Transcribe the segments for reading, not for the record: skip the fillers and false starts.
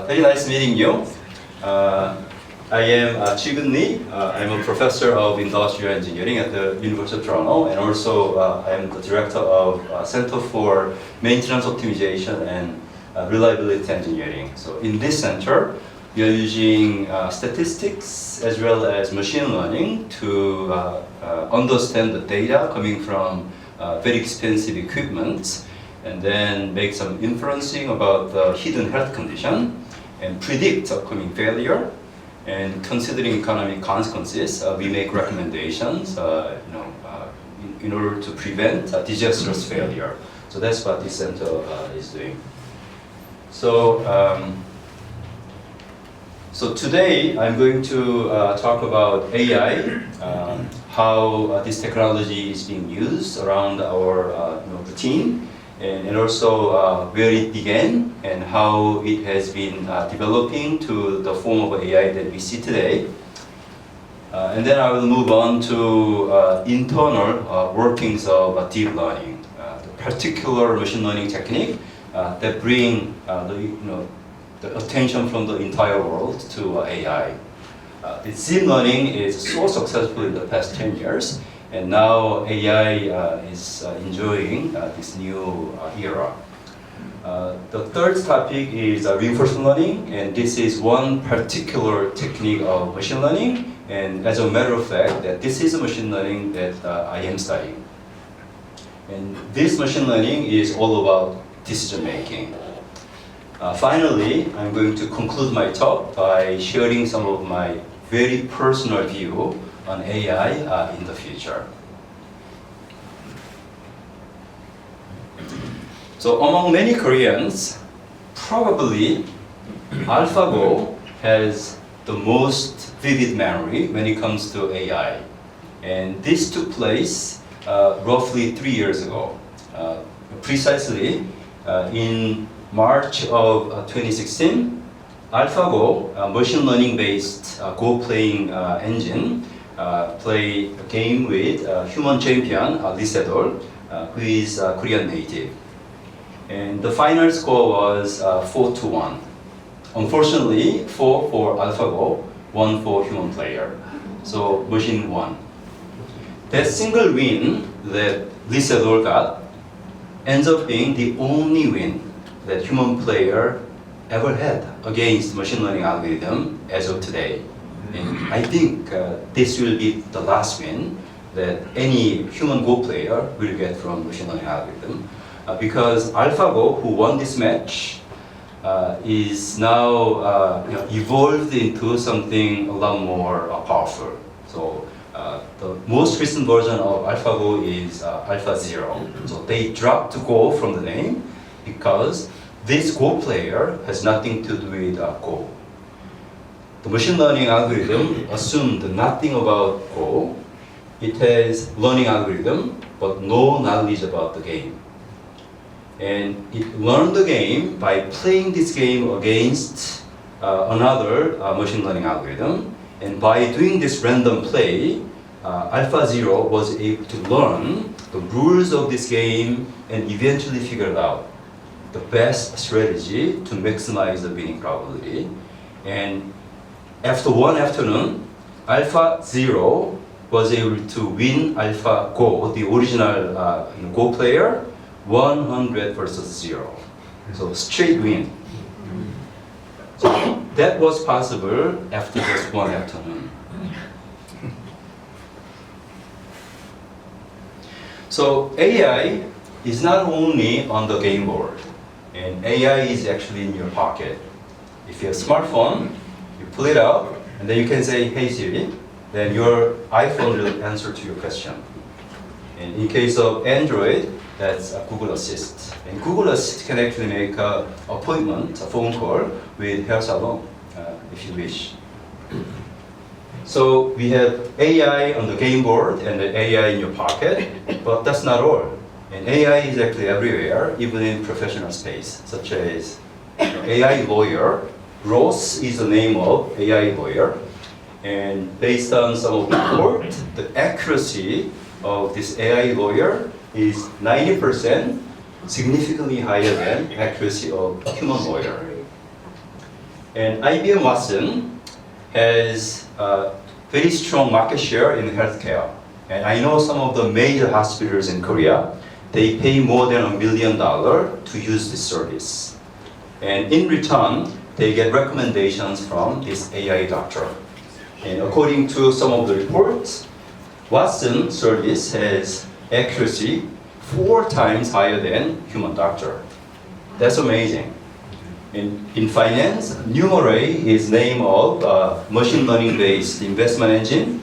Very nice meeting you. I am Chi-Guhn. I'm a professor of industrial engineering at the University of Toronto, and also I am the director of Center for Maintenance Optimization and Reliability Engineering. So in this center, we are using statistics as well as machine learning to understand the data coming from very expensive equipment, and then make some inferencing about the hidden health condition and predict upcoming failure. And considering economic consequences, we make recommendations in order to prevent disastrous failure. So that's what this center is doing. So today I'm going to talk about AI, how this technology is being used around our routine, and also where it began and how it has been developing to the form of AI that we see today. And then I will move on to internal workings of deep learning, the particular machine learning technique that bring the attention from the entire world to AI. This deep learning is so successful in the past 10 years. And now AI is enjoying this new era. The third topic is reinforcement learning, and this is one particular technique of machine learning. And as a matter of fact, that this is a machine learning that I am studying. And this machine learning is all about decision making. Finally, I'm going to conclude my talk by sharing some of my very personal view on AI in the future. So among many Koreans, probably Alphago has the most vivid memory when it comes to AI. And this took place roughly 3 years ago. Precisely in March of 2016, Alphago, a machine learning based Go playing engine, play a game with human champion Lee Se-dol, who is Korean native. And the final score was 4-1. Unfortunately, 4 for Alphago, 1 for human player. So machine won. That single win that Lee Se-dol got ends up being the only win that human player ever had against machine learning algorithm as of today. And I think this will be the last win that any human Go player will get from machine learning algorithm, because Alphago, who won this match, is now evolved into something a lot more powerful. So the most recent version of Alphago is Alpha 0. So they dropped Go from the name because this Go player has nothing to do with Go. The machine learning algorithm assumed nothing about Go. It has learning algorithm, but no knowledge about the game. And it learned the game by playing this game against another machine learning algorithm. And by doing this random play, Alpha 0 was able to learn the rules of this game and eventually figured out the best strategy to maximize the winning probability. And after one afternoon, Alpha 0 was able to win Alphago, the original Go player, 100 versus 0. So straight win. So that was possible after just one afternoon. So AI is not only on the game board, and AI is actually in your pocket. If you have a smartphone, you pull it out, and then you can say, "Hey Siri," then your iPhone will answer to your question. And in case of Android, that's Google Assist. And Google Assist can actually make an appointment, a phone call with hair salon, if you wish. So we have AI on the game board and the AI in your pocket, but that's not all. And AI is actually everywhere, even in professional space, such as AI lawyer. Ross is the name of AI lawyer. And based on some of the report, the accuracy of this AI lawyer is 90%, significantly higher than accuracy of human lawyer. And IBM Watson has a very strong market share in healthcare. And I know some of the major hospitals in Korea, they pay more than $1 million to use this service. And in return, they get recommendations from this AI doctor. And according to some of the reports, Watson service has accuracy 4 times higher than human doctor. That's amazing. In finance, Numeray is name of machine learning-based investment engine.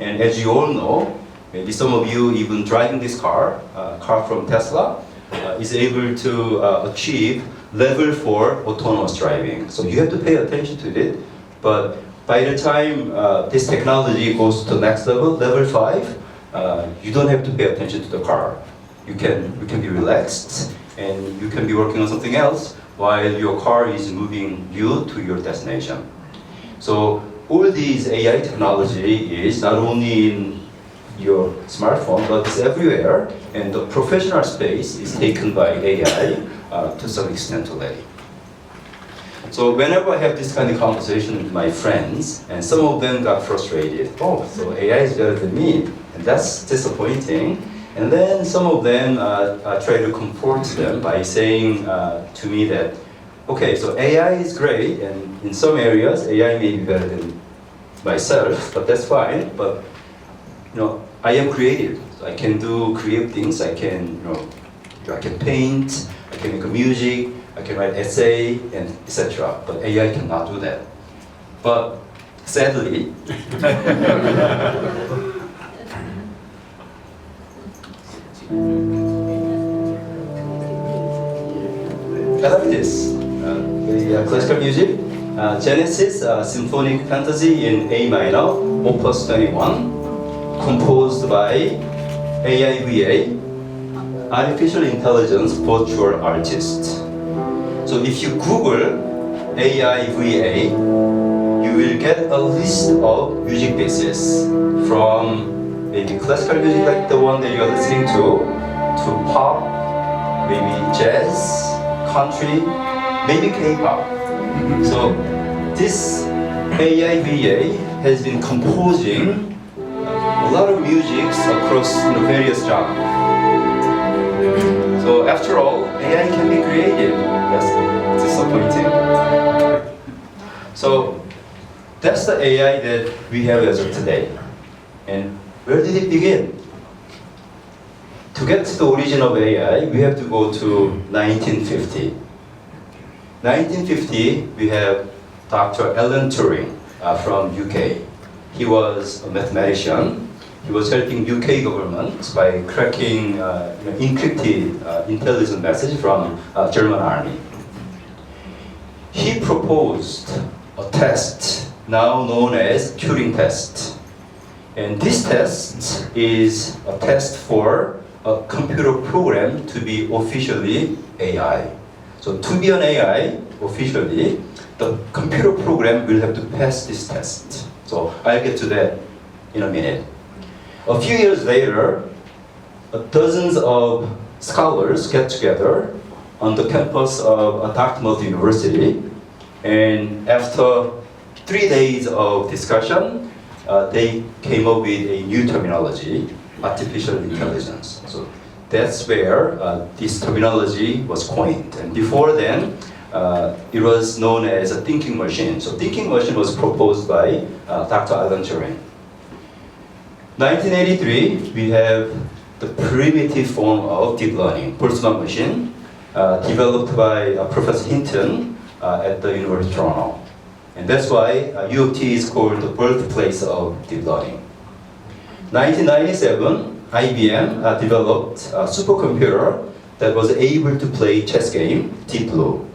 And as you all know, maybe some of you even driving this car from Tesla, is able to achieve level 4 autonomous driving. So you have to pay attention to it. But by the time this technology goes to the next level, level 5, you don't have to pay attention to the car. You can be relaxed and you can be working on something else while your car is moving you to your destination. So all these AI technology is not only in your smartphone, but it's everywhere, and the professional space is taken by AI to some extent already. So whenever I have this kind of conversation with my friends, and some of them got frustrated, oh, so AI is better than me, and that's disappointing. And then some of them try to comfort them by saying to me that, okay, so AI is great, and in some areas AI may be better than myself, but that's fine. But I am creative. So I can do creative things. I can paint. I can make music. I can write essay, and etc. But AI cannot do that. But sadly. I like this. The classical music, Genesis Symphonic Fantasy in A minor, Opus 21, composed by AIVA, Artificial Intelligence Virtual Artist. So if you Google AIVA, you will get a list of music pieces from maybe classical music like the one that you are listening to pop, maybe jazz, country, maybe K-pop. So this AIVA has been composing a lot of music across various genres. So after all, AI can be creative. That's disappointing. So that's the AI that we have as of today. And where did it begin? To get to the origin of AI, we have to go to 1950. 1950, we have Dr. Alan Turing from UK. He was a mathematician. He was helping UK government by cracking encrypted intelligence message from German army. He proposed a test now known as Turing test. And this test is a test for a computer program to be officially AI. So to be an AI, officially, the computer program will have to pass this test. So I'll get to that in a minute. A few years later, dozens of scholars get together on the campus of Dartmouth University, and after 3 days of discussion, they came up with a new terminology, artificial intelligence. So that's where this terminology was coined. And before then, it was known as a thinking machine. So thinking machine was proposed by Dr. Alan Turing. 1983, we have the primitive form of deep learning, personal machine, developed by Professor Hinton at the University of Toronto. And that's why U of T is called the birthplace of deep learning. 1997, IBM developed a supercomputer that was able to play chess game, Deep Blue,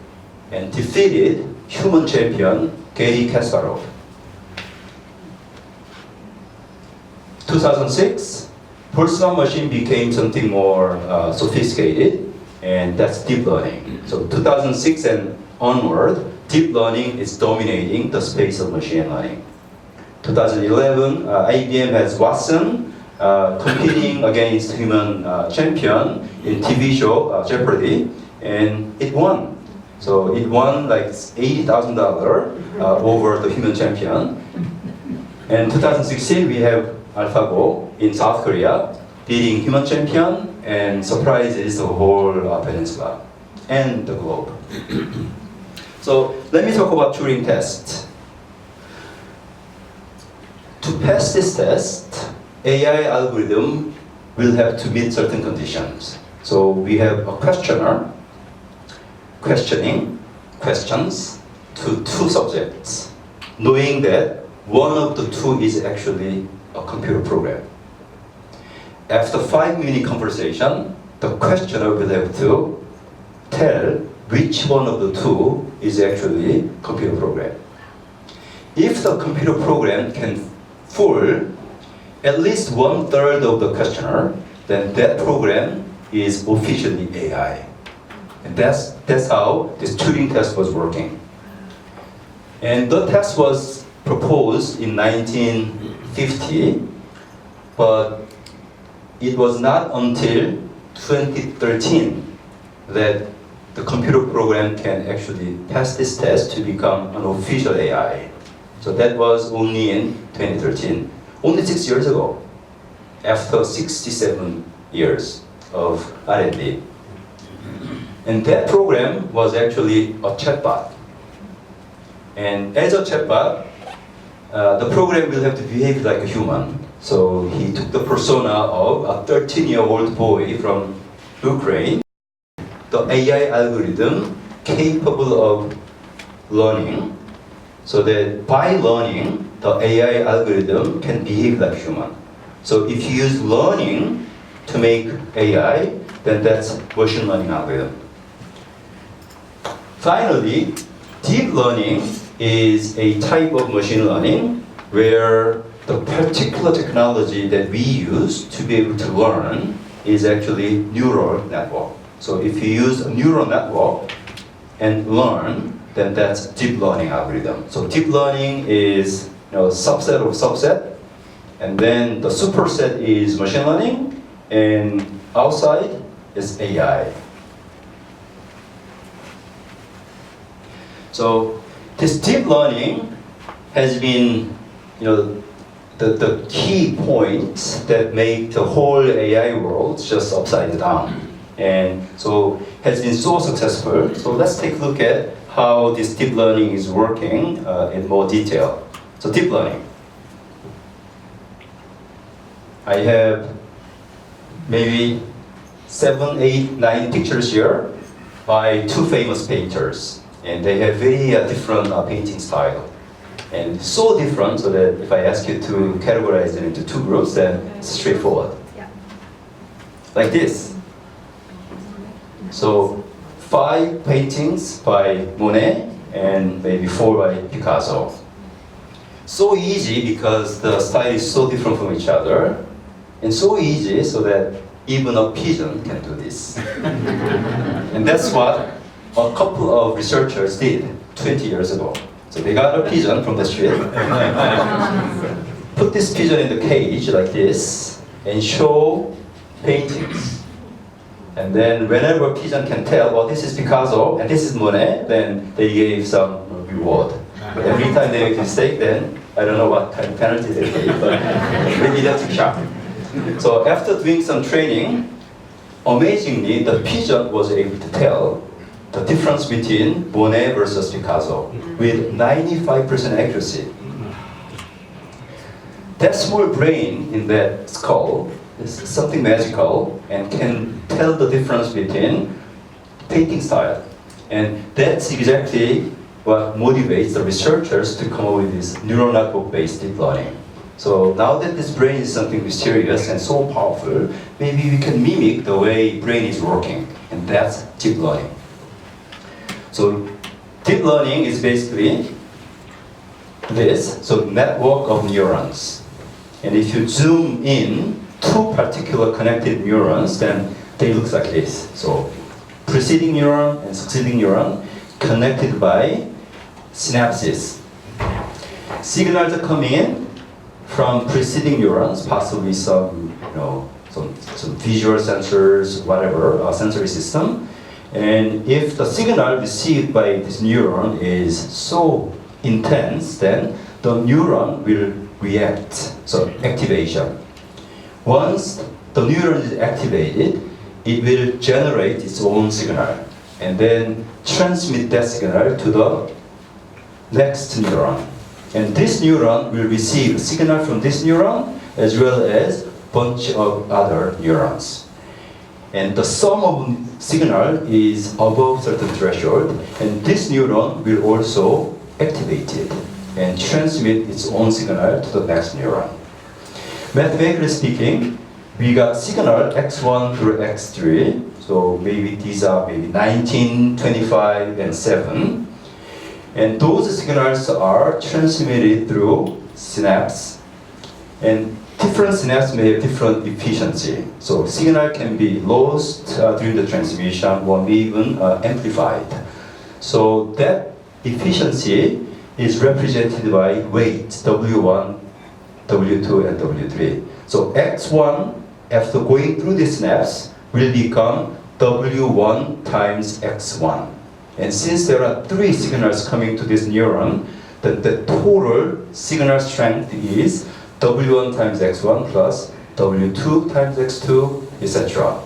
and defeated human champion Garry Kasparov. 2006, personal machine became something more sophisticated, and that's deep learning. So 2006 and onward, deep learning is dominating the space of machine learning. 2011, IBM has Watson competing against human champion in TV show Jeopardy, and it won. So it won like $80,000 over the human champion. And 2016 we have Alphago in South Korea beating human champion and surprises the whole peninsula and the globe. So let me talk about Turing test. To pass this test, AI algorithm will have to meet certain conditions. So we have a questioner questioning questions to two subjects, knowing that one of the two is actually a computer program. After 5-minute conversation, the questioner will have to tell which one of the two is actually computer program. If the computer program can fool at least 1/3 of the questioner, then that program is officially AI. And that's how this Turing test was working. And the test was proposed in 1950, but it was not until 2013 that the computer program can actually pass this test to become an official AI. So that was only in 2013, only 6 years ago, after 67 years of R&D. And that program was actually a chatbot. And as a chatbot, the program will have to behave like a human. So he took the persona of a 13-year-old boy from Ukraine, the AI algorithm capable of learning, so that by learning, the AI algorithm can behave like human. So if you use learning to make AI, then that's machine learning algorithm. Finally, deep learning is a type of machine learning where the particular technology that we use to be able to learn is actually neural network. So if you use a neural network and learn, then that's deep learning algorithm. So deep learning is subset of subset, and then the superset is machine learning, and outside is AI. So this deep learning has been, the key points that make the whole AI world just upside down, and so has been so successful. So let's take a look at how this deep learning is working in more detail. So deep learning. I have maybe 7, 8, 9 pictures here by 2 famous painters, and they have very different painting style. And so different so that if I ask you to categorize them into 2 groups, then it's straightforward. Yeah. Like this. So 5 paintings by Monet and maybe 4 by Picasso. So easy because the style is so different from each other, and so easy so that even a pigeon can do this. And that's what a couple of researchers did 20 years ago. So they got a pigeon from the street, put this pigeon in the cage like this, and show paintings. And then whenever a pigeon can tell, well, this is Picasso and this is Monet, then they gave some reward. But every time they make a mistake, then I don't know what kind of penalty they gave, but maybe that's a shock. So after doing some training, amazingly, the pigeon was able to tell the difference between Monet versus Picasso with 95% accuracy. That small brain in that skull is something magical and can tell the difference between painting style. And that's exactly what motivates the researchers to come up with this neural network-based deep learning. So now that this brain is something mysterious and so powerful, maybe we can mimic the way brain is working, and that's deep learning. So deep learning is basically this, so network of neurons. And if you zoom in 2 particular connected neurons, then they look like this. So preceding neuron and succeeding neuron connected by synapses. Signals are coming in from preceding neurons, possibly some visual sensors, whatever, sensory system. And if the signal received by this neuron is so intense, then the neuron will react, so activation. Once the neuron is activated, it will generate its own signal and then transmit that signal to the next neuron. And this neuron will receive signal from this neuron as well as bunch of other neurons. And the sum of signal is above certain threshold, and this neuron will also activate it and transmit its own signal to the next neuron. Mathematically speaking, we got signal x1 through x3, so maybe these are maybe 19, 25, and 7. And those signals are transmitted through synapse, and different synapses may have different efficiency. So signal can be lost during the transmission or may even amplified. So that efficiency is represented by weight, W1, W2, and W3. So X1, after going through the synapse, will become W1 times X1. And since there are 3 signals coming to this neuron, then the total signal strength is W1 times X1 plus W2 times X2, etc.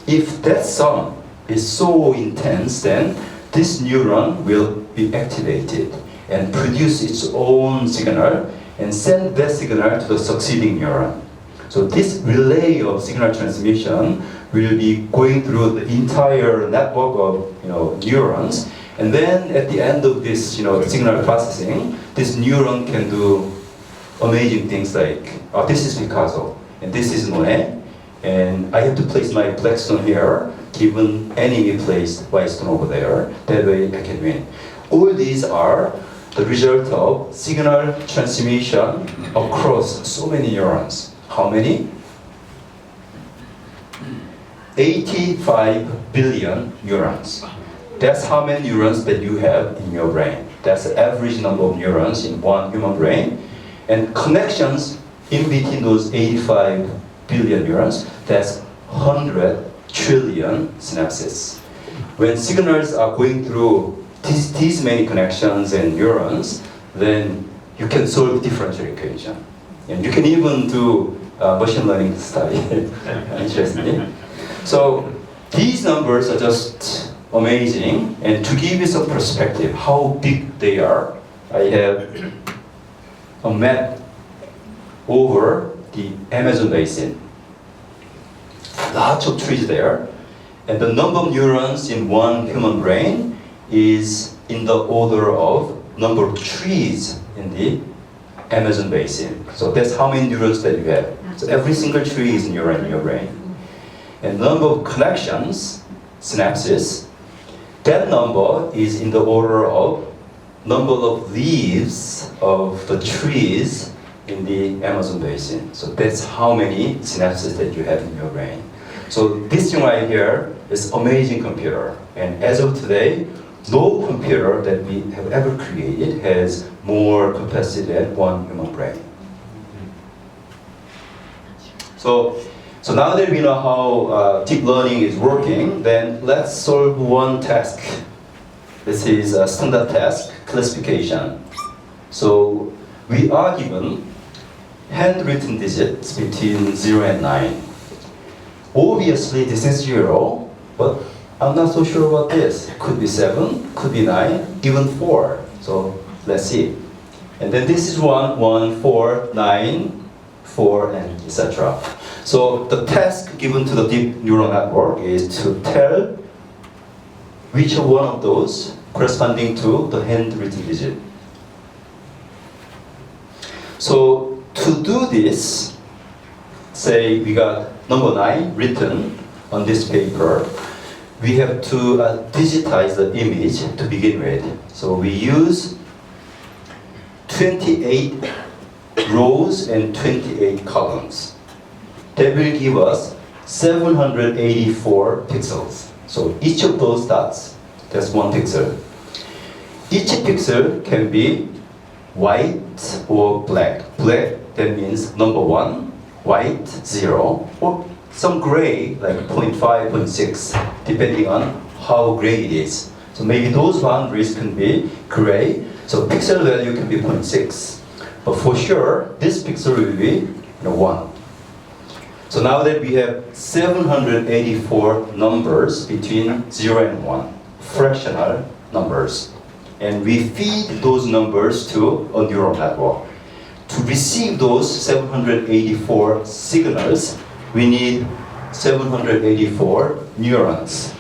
If that sum is so intense, then this neuron will be activated and produce its own signal and send that signal to the succeeding neuron. So this relay of signal transmission will be going through the entire network of neurons, and then at the end of this signal processing, this neuron can do amazing things like, this is Picasso, and this is Monet, and I have to place my black stone here, given enemy placed white stone over there, that way I can win. All these are the result of signal transmission across so many neurons. How many? 85 billion neurons. That's how many neurons that you have in your brain. That's the average number of neurons in one human brain. And connections in between those 85 billion neurons, that's 100 trillion synapses. When signals are going through these many connections and neurons, then you can solve differential equation. And you can even do machine learning study, interestingly. So these numbers are just amazing, and to give you some perspective how big they are, I have a map over the Amazon basin. Lots of trees there, and the number of neurons in one human brain is in the order of number of trees in the Amazon basin. So that's how many neurons that you have. So every single tree is a neuron in your brain. And number of connections, synapses, that number is in the order of number of leaves of the trees in the Amazon basin. So that's how many synapses that you have in your brain. So this thing right here is amazing computer. And as of today, no computer that we have ever created has more capacity than one human brain. So now that we know how deep learning is working, then let's solve one task. This is a standard task, classification. So we are given handwritten digits between 0 and 9. Obviously this is 0, but I'm not so sure what this. It could be 7, could be 9, even 4. So let's see. And then this is 1, 1, 4, 9, 4, and etc. So the task given to the deep neural network is to tell which one of those corresponding to the handwritten digit. So to do this, say we got number 9 written on this paper, we have to digitize the image to begin with. So we use 28 rows and 28 columns. That will give us 784 pixels. So each of those dots, that's 1 pixel. Each pixel can be white or black. Black, that means number 1, white, 0, or some gray, like 0.5, 0.6, depending on how gray it is. So maybe those boundaries can be gray, so pixel value can be 0.6. But for sure, this pixel will be 1. So now that we have 784 numbers between 0 and 1, fractional numbers, and we feed those numbers to a neural network. To receive those 784 signals, we need 784 neurons.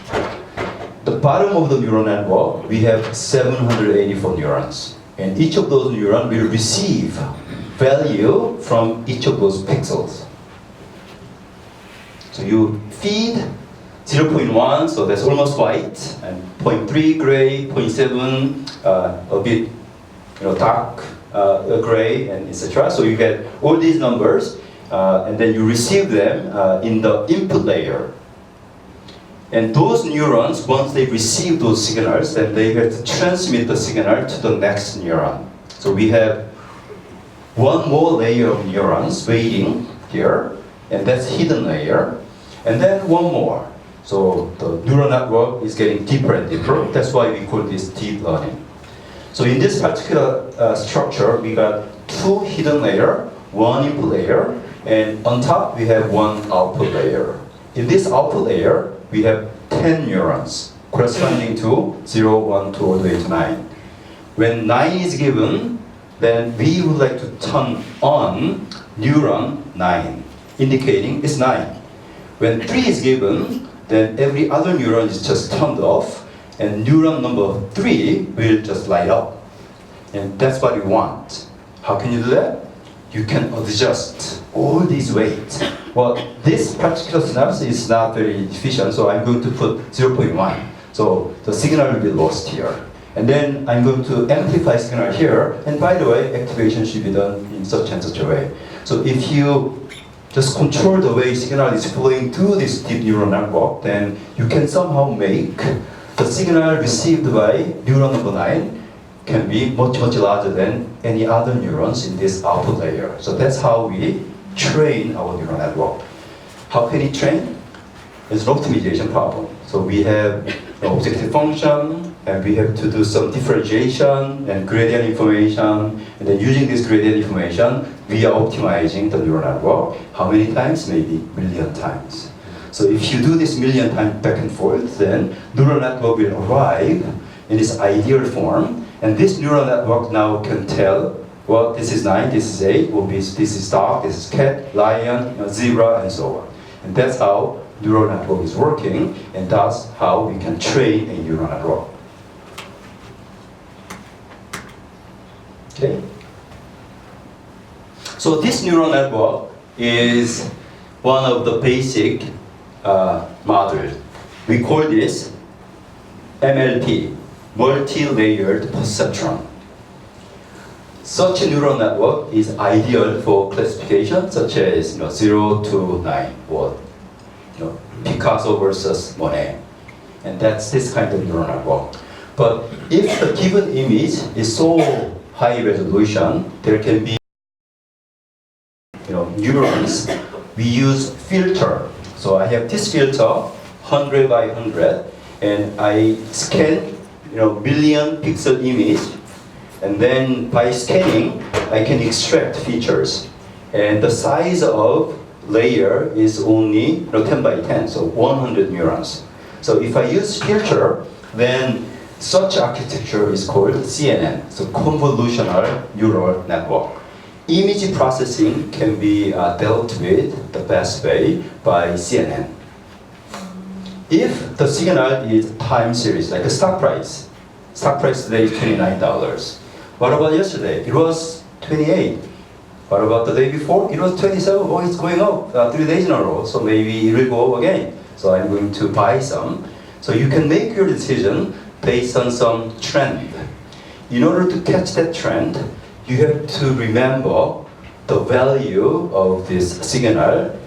The bottom of the neural network, we have 784 neurons. And each of those neurons will receive value from each of those pixels. So you feed 0.1, so that's almost white, and 0.3 gray, 0.7 a bit dark gray, and etc. So you get all these numbers, and then you receive them in the input layer. And those neurons, once they receive those signals, then they have to transmit the signal to the next neuron. So we have one more layer of neurons waiting here, and that's hidden layer. And then one more. So the neural network is getting deeper and deeper. That's why we call this deep learning. So in this particular structure, we got 2 hidden layer, 1 input layer, and on top we have 1 output layer. In this output layer, we have 10 neurons corresponding to 0, 1, 2, all the way to 9. When 9 is given, then we would like to turn on neuron 9, indicating it's 9. When 3 is given, then every other neuron is just turned off, and neuron number 3 will just light up. And that's what we want. How can you do that? You can adjust all these weights. Well, this particular synapse is not very efficient, so I'm going to put 0.1. So the signal will be lost here. And then I'm going to amplify signal here, and by the way, activation should be done in such and such a way. So if you just control the way signal is flowing through this deep neural network, then you can somehow make the signal received by neuron number 9 can be much, much larger than any other neurons in this output layer. So that's how we train our neural network. How can it train? It's an optimization problem. So we have an objective function, and we have to do some differentiation and gradient information, and then using this gradient information, we are optimizing the neural network. How many times? Maybe million times. So if you do this million times back and forth, then neural network will arrive in this ideal form, and this neural network now can tell, well, this is 9, this is 8, well, this is dog, this is cat, lion, zebra, and so on. And that's how neural network is working, and that's how we can train a neural network. Okay? So this neural network is one of the basic models. We call this MLP, multi-layered perceptron. Such a neural network is ideal for classification, such as 0 to 9, or Picasso versus Monet, and that's this kind of neural network. But if the given image is so high resolution, there can be neurons. We use filter. So I have this filter, 100 by 100, and I scan million pixel image, and then by scanning I can extract features, and the size of layer is only 10 by 10, so 100 neurons. So if I use filter, then such architecture is called CNN, so convolutional neural network. Image processing can be dealt with the best way by CNN. If the signal is time series, like a stock price today is $29. What about yesterday? It was 28. What about the day before? It was 27. Oh, it's going up 3 days in a row, so maybe it will go up again. So I'm going to buy some. So you can make your decision based on some trend. In order to catch that trend, you have to remember the value of this signal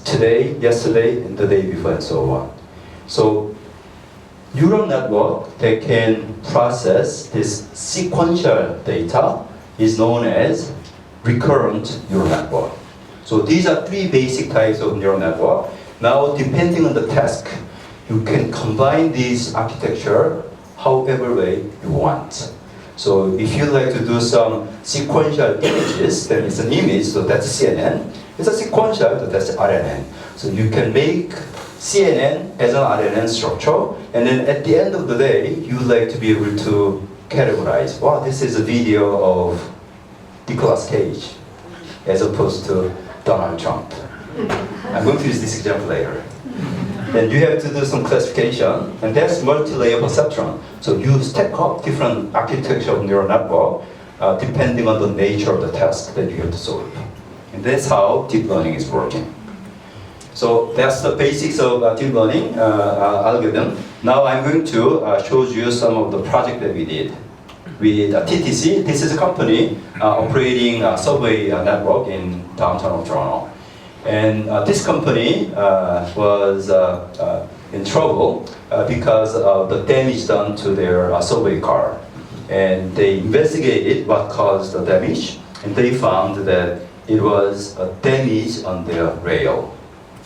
today, yesterday, and the day before, and so on. So neural network that can process this sequential data is known as recurrent neural network. So these are 3 basic types of neural network. Now, depending on the task, you can combine this architecture however way you want. So if you like to do some sequential images, then it's an image, so that's CNN. It's a sequential, so that's RNN. So you can make CNN as an RNN structure, and then at the end of the day, you like to be able to categorize. Wow, this is a video of Nicolas Cage, as opposed to Donald Trump. I'm going to use this example later. And you have to do some classification, and that's multi-layer perceptron. So you stack up different architecture of neural network depending on the nature of the task that you have to solve. And that's how deep learning is working. So that's the basics of deep learning algorithm. Now I'm going to show you some of the project that we did. With TTC, this is a company operating a subway network in downtown of Toronto. And this company was in trouble because of the damage done to their subway car. And they investigated what caused the damage, and they found that it was a damage on their rail.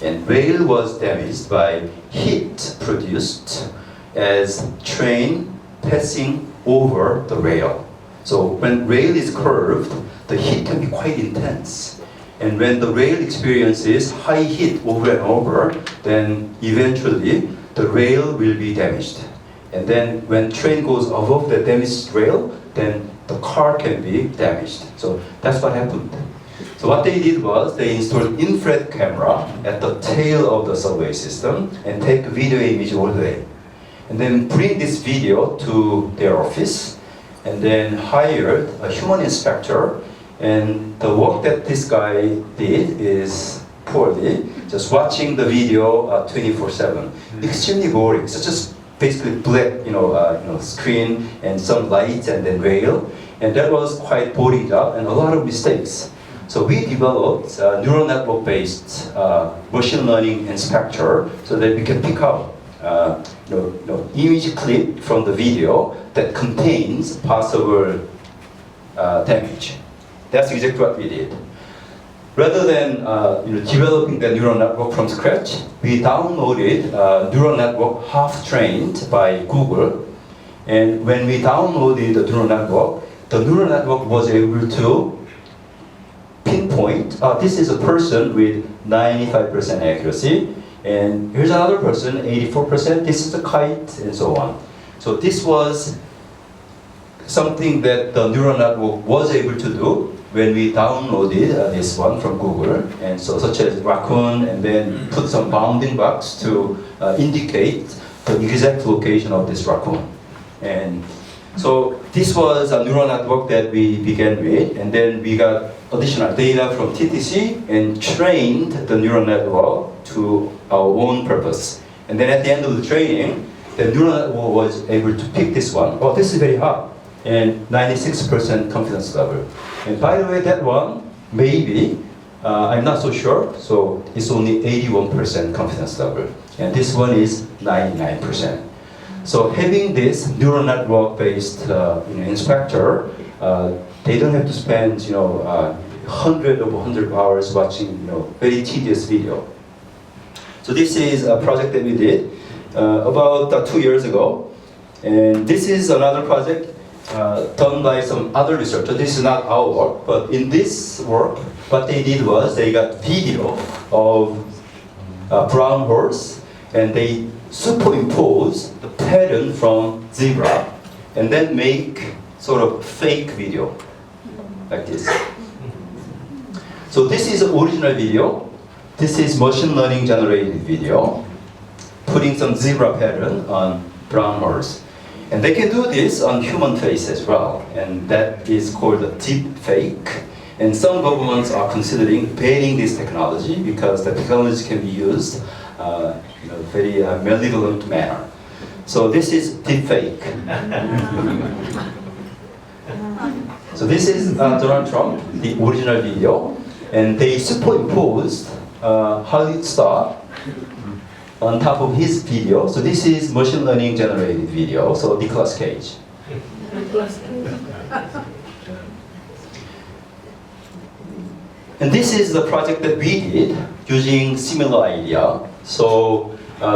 And rail was damaged by heat produced as train passing over the rail. So when rail is curved, the heat can be quite intense. And when the rail experiences high heat over and over, then eventually the rail will be damaged. And then when train goes above the damaged rail, then the car can be damaged. So that's what happened. So what they did was they installed infrared camera at the tail of the subway system and take a video image all the way. And then bring this video to their office and then hired a human inspector. And the work that this guy did is poorly, just watching the video 24/7. Extremely boring. It's just basically black, screen and some lights and then rail. And that was quite boring job and a lot of mistakes. So we developed a neural network-based machine learning inspector so that we can pick up image clip from the video that contains possible damage. That's exactly what we did. Rather than developing the neural network from scratch, we downloaded a neural network half trained by Google. And when we downloaded the neural network was able to pinpoint, this is a person with 95% accuracy, and here's another person, 84%, this is a kite, and so on. So this was something that the neural network was able to do when we downloaded this one from Google, and so such as raccoon, and then put some bounding box to indicate the exact location of this raccoon. And so this was a neural network that we began with, and then we got additional data from TTC and trained the neural network to our own purpose. And then at the end of the training, the neural network was able to pick this one. Oh, this is very hot, and 96% confidence level. And by the way, that one, maybe, I'm not so sure, so it's only 81% confidence level. And this one is 99%. So having this neural network-based inspector, they don't have to spend hundred hours watching very tedious video. So this is a project that we did about 2 years ago, and this is another project done by some other researchers. This is not our work, but in this work, what they did was they got video of a brown horse, and they superimpose the pattern from zebra, and then make sort of fake video, like this. So this is the original video. This is machine learning generated video, putting some zebra pattern on brown horse. And they can do this on human face as well, and that is called a Deepfake. And some governments are considering banning this technology because the technology can be used in a very malevolent manner. So this is Deepfake. So this is Donald Trump, the original video, and they superimposed Hollywood star on top of his video. So this is machine learning generated video, so Nicolas Cage. And this is the project that we did using similar idea. So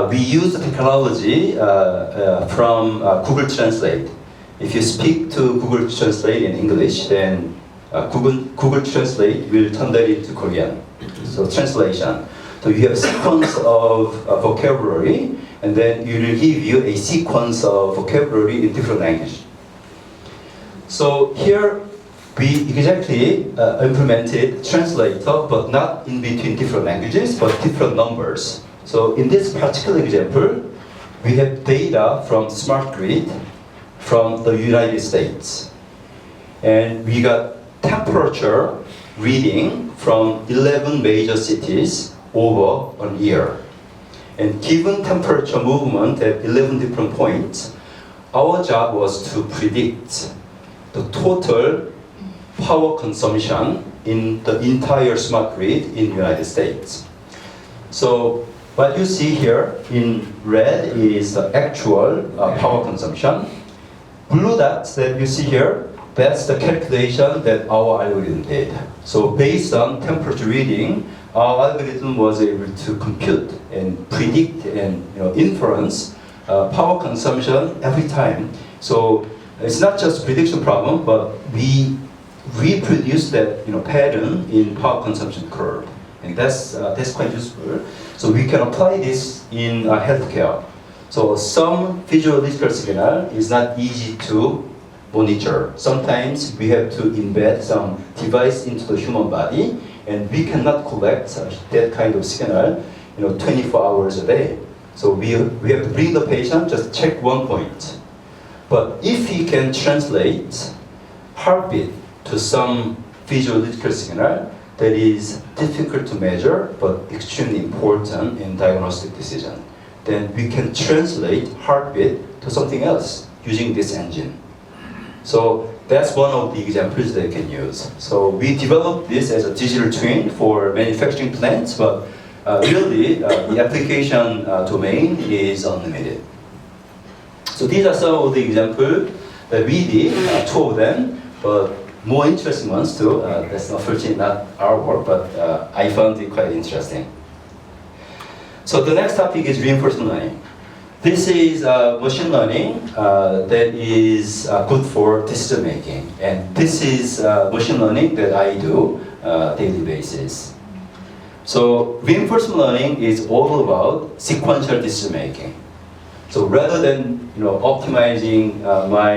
we use the technology from Google Translate. If you speak to Google Translate in English, then Google Translate will turn that into Korean. So translation. So you have a sequence of vocabulary, and then it will give you a sequence of vocabulary in different language. So here we exactly implemented translator, but not in between different languages, but different numbers. So in this particular example, we have data from smart grid from the United States. And we got temperature reading from 11 major cities over a year. And given temperature movement at 11 different points, our job was to predict the total power consumption in the entire smart grid in the United States. So what you see here in red is the actual power consumption. Blue dots that you see here, that's the calculation that our algorithm did. So based on temperature reading, our algorithm was able to compute and predict and inference power consumption every time. So it's not just a prediction problem, but we reproduce that pattern in power consumption curve, and that's quite useful. So we can apply this in healthcare. So some physiological signal is not easy to monitor. Sometimes we have to embed some device into the human body, and we cannot collect that kind of signal 24 hours a day. So we have to bring the patient, just check one point. But if he can translate heartbeat to some physiological signal, that is difficult to measure but extremely important in diagnostic decision, then we can translate heartbeat to something else using this engine. So that's one of the examples they can use. So we developed this as a digital twin for manufacturing plants, but really the application domain is unlimited. So these are some of the examples that we did, two of them, but more interesting ones too. That's unfortunately not our work, but I found it quite interesting. So the next topic is reinforcement learning. This is machine learning that is good for decision making, and this is machine learning that I do daily basis. So reinforcement learning is all about sequential decision making. So rather than optimizing my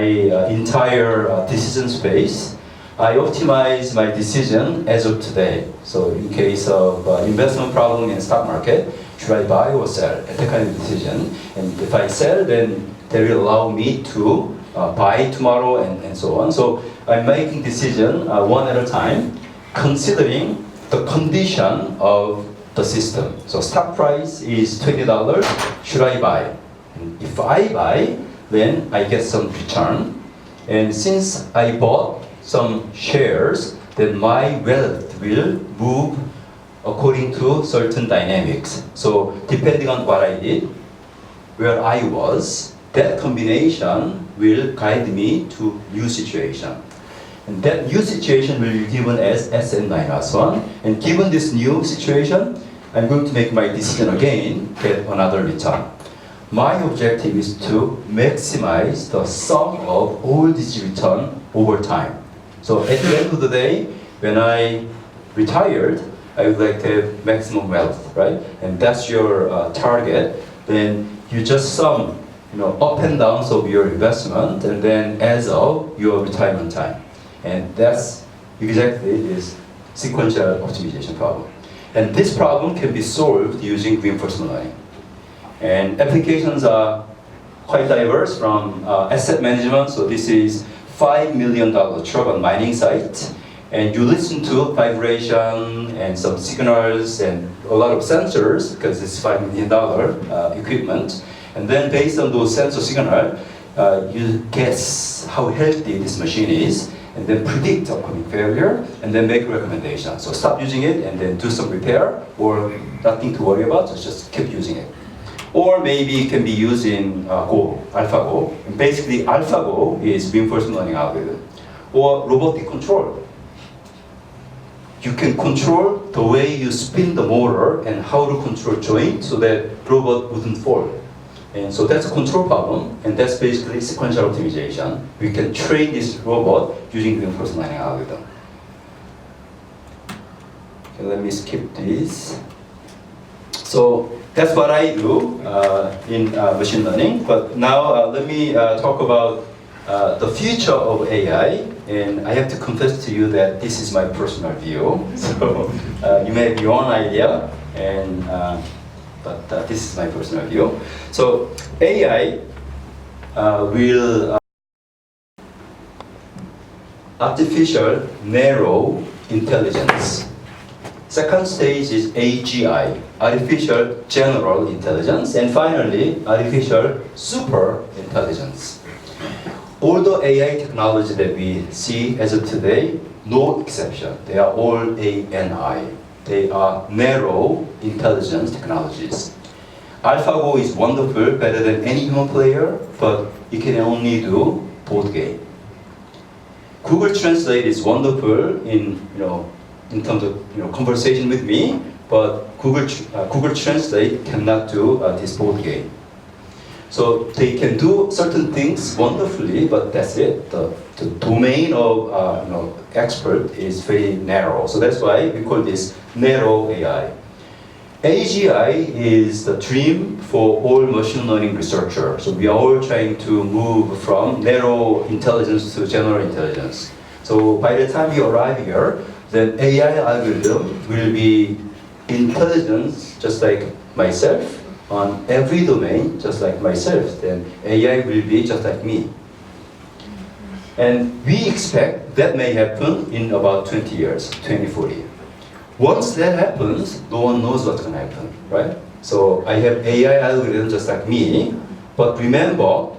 entire decision space, I optimize my decision as of today. So in case of investment problem in stock market, should I buy or sell? That kind of decision. And if I sell, then that will allow me to buy tomorrow and so on. So I'm making decision one at a time, considering the condition of the system. So stock price is $20, should I buy? And if I buy, then I get some return. And since I bought some shares, then my wealth will move according to certain dynamics. So depending on what I did, where I was, that combination will guide me to new situation. And that new situation will be given as Sn minus 1. And given this new situation, I'm going to make my decision again, get another return. My objective is to maximize the sum of all these returns over time. So at the end of the day, when I retired, I would like to have maximum wealth, right? And that's your target. Then you just sum, up and downs of your investment, and then adds up your retirement time. And that's exactly this sequential optimization problem. And this problem can be solved using reinforcement learning. And applications are quite diverse, from asset management. So this is $5 million truck on mining site. And you listen to vibration and some signals and a lot of sensors, because it's $5 million equipment. And then based on those sensor signals, you guess how healthy this machine is, and then predict upcoming failure, and then make recommendations. So stop using it and then do some repair, or nothing to worry about, so just keep using it. Or maybe it can be used in Go, Alphago. And basically, Alphago is reinforcement learning algorithm. Or robotic control. you can control the way you spin the motor and how to control joint so that robot wouldn't fall. And so that's a control problem, and that's basically sequential optimization. We can train this robot using reinforcement learning algorithm. Okay, let me skip this. So that's what I do in machine learning. But now let me talk about the future of AI. And I have to confess to you that this is my personal view. So you may have your own idea, and but this is my personal view. So AI will artificial narrow intelligence. Second stage is AGI, artificial general intelligence, and finally artificial super intelligence. All the AI technology that we see as of today, no exception, they are all ANI. They are narrow intelligence technologies. Alphago is wonderful, better than any human player, but it can only do board game. Google Translate is wonderful in terms of conversation with me, but Google Translate cannot do this board game. So they can do certain things wonderfully, but that's it. The domain of expert is very narrow. So that's why we call this narrow AI. AGI is the dream for all machine learning researchers. So we are all trying to move from narrow intelligence to general intelligence. So by the time you arrive here, then AI algorithm will be intelligence just like myself on every domain, just like myself. Then AI will be just like me. And we expect that may happen in about 20 years, 2040. Once that happens, no one knows what's going to happen, right? So I have AI algorithm just like me, but remember,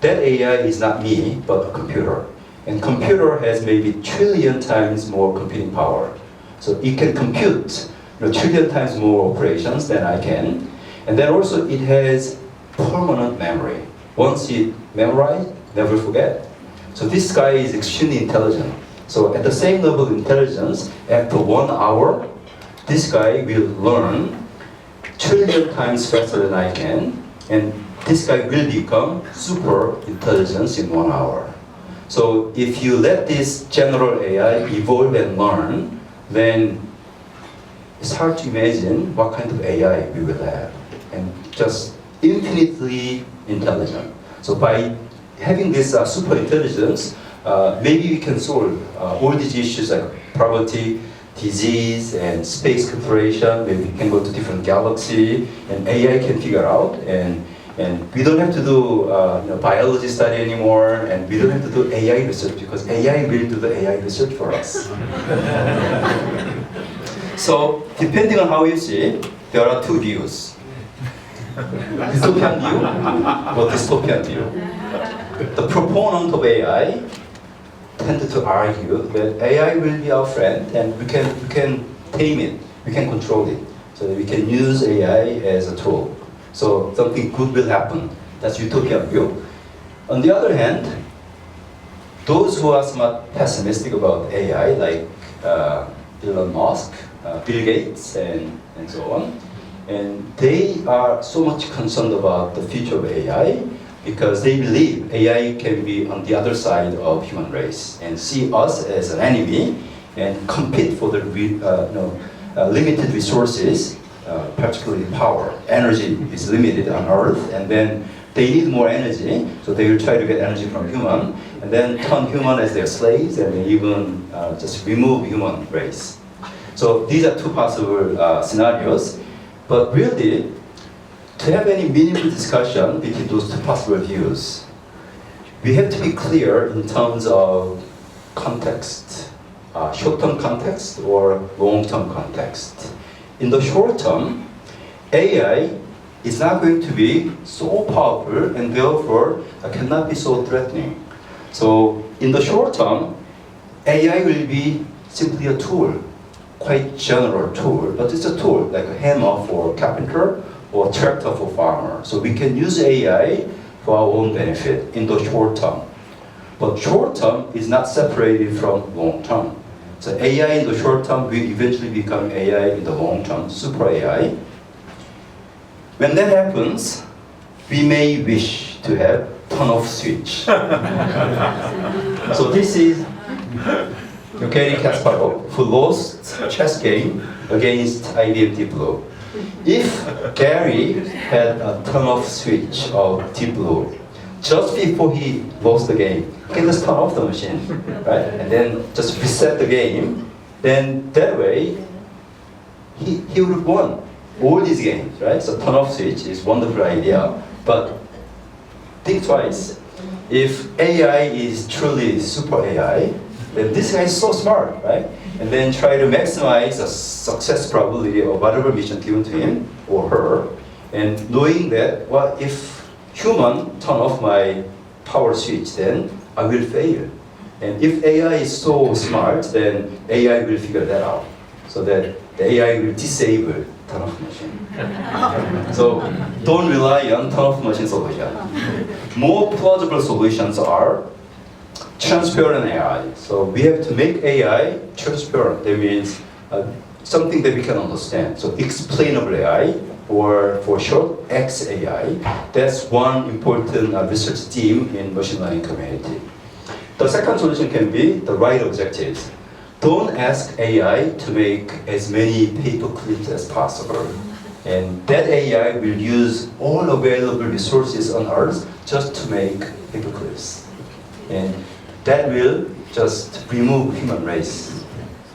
that AI is not me, but a computer. And computer has maybe trillion times more computing power. So it can compute trillion times more operations than I can. And then also it has permanent memory. Once it memorized, never forget. So this guy is extremely intelligent. So at the same level of intelligence, after 1 hour, this guy will learn trillion times faster than I can, and this guy will become super intelligence in 1 hour. So if you let this general AI evolve and learn, then it's hard to imagine what kind of AI we will have. And just infinitely intelligent. So by having this super intelligence, maybe we can solve all these issues like poverty, disease, and space exploration. Maybe we can go to different galaxy, and AI can figure out. And we don't have to do biology study anymore, and we don't have to do AI research because AI will do the AI research for us. So depending on how you see, there are two views. Dystopian view or dystopian view. The proponent of AI tend to argue that AI will be our friend and we can tame it, we can control it, so that we can use AI as a tool. So something good will happen. That's utopian view. On the other hand, those who are somewhat pessimistic about AI, like Elon Musk, Bill Gates, and so on, and they are so much concerned about the future of AI because they believe AI can be on the other side of human race and see us as an enemy and compete for the limited resources, particularly power. Energy is limited on Earth, and then they need more energy, so they will try to get energy from human, and then turn human as their slaves, and even just remove human race. So these are two possible scenarios. But really, to have any meaningful discussion between those two possible views, we have to be clear in terms of context, short-term context or long-term context. In the short term, AI is not going to be so powerful and therefore cannot be so threatening. So in the short term, AI will be simply a tool. Quite general tool, but it's a tool like a hammer for carpenter or tractor for farmer. So we can use AI for our own benefit in the short term. But short term is not separated from long term. So AI in the short term will eventually become AI in the long term, super AI. When that happens, we may wish to have turn-off switch. So this is Gary Kasparov, who lost chess game against IBM Deep Blue. If Gary had a turn-off switch of Deep Blue, just before he lost the game, he can just turn off the machine, right? And then just reset the game. Then that way, he would have won all these games, right? So turn-off switch is a wonderful idea, but think twice. If AI is truly super AI, then this guy is so smart, right? And then try to maximize the success probability of whatever mission given to him or her, and knowing that, well, if human turn off my power switch, then I will fail. And if AI is so smart, then AI will figure that out, so that the AI will disable turn-off machine. So don't rely on turn-off machine solution. More plausible solutions are transparent AI. So we have to make AI transparent. That means something that we can understand. So explainable AI, or for short, XAI. That's one important research theme in machine learning community. The second solution can be the right objectives. Don't ask AI to make as many paper clips as possible. And that AI will use all available resources on Earth just to make paper clips. And that will just remove human race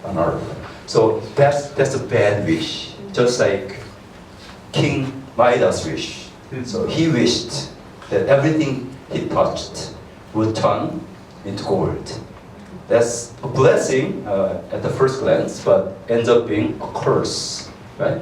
on Earth. So that's a bad wish. Just like King Midas' wish. So he wished that everything he touched would turn into gold. That's a blessing at the first glance, but ends up being a curse, right?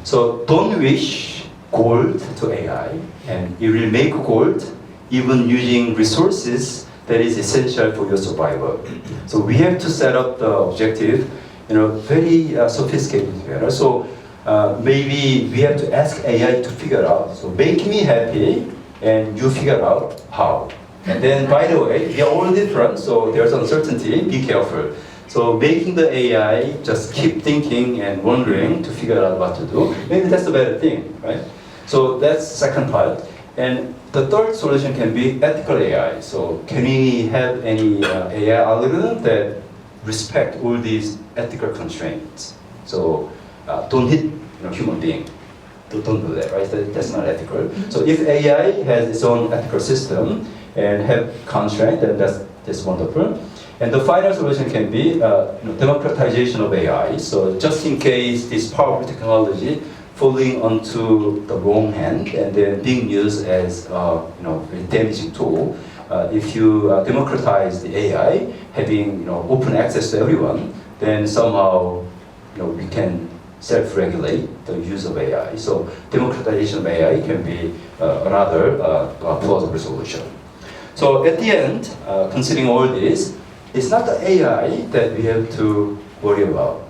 So don't wish gold to AI, and it will make gold even using resources that is essential for your survival. So we have to set up the objective in a very sophisticated manner. So maybe we have to ask AI to figure out, so make me happy, and you figure out how. And then, by the way, we are all different, so there's uncertainty, be careful. So making the AI just keep thinking and wondering to figure out what to do, maybe that's a better thing, right? So that's the second part. And the third solution can be ethical AI. So can we have any AI algorithm that respect all these ethical constraints? So don't hit human being. Don't do that, right? That's not ethical. So if AI has its own ethical system and have constraint, then that's wonderful. And the final solution can be democratization of AI. So just in case this powerful technology falling onto the wrong hand and then being used as a damaging tool, if you democratize the AI, having open access to everyone, then somehow we can self-regulate the use of AI. So democratization of AI can be another plausible solution. So at the end, considering all this, it's not the AI that we have to worry about.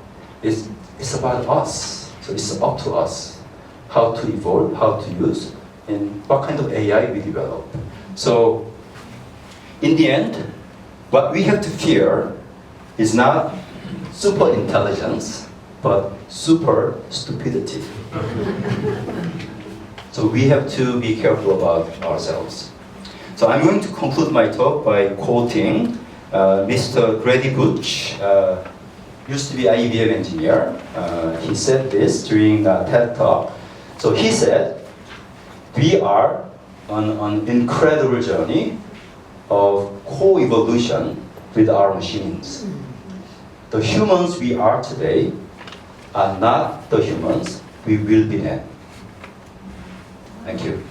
It's about us. So it's up to us how to evolve, how to use, and what kind of AI we develop. So in the end, what we have to fear is not super intelligence, but super stupidity. So we have to be careful about ourselves. So I'm going to conclude my talk by quoting Mr. Grady Butch, used to be IBM engineer. He said this during a TED Talk. So he said, we are on an incredible journey of co-evolution with our machines. The humans we are today are not the humans we will be then. Thank you.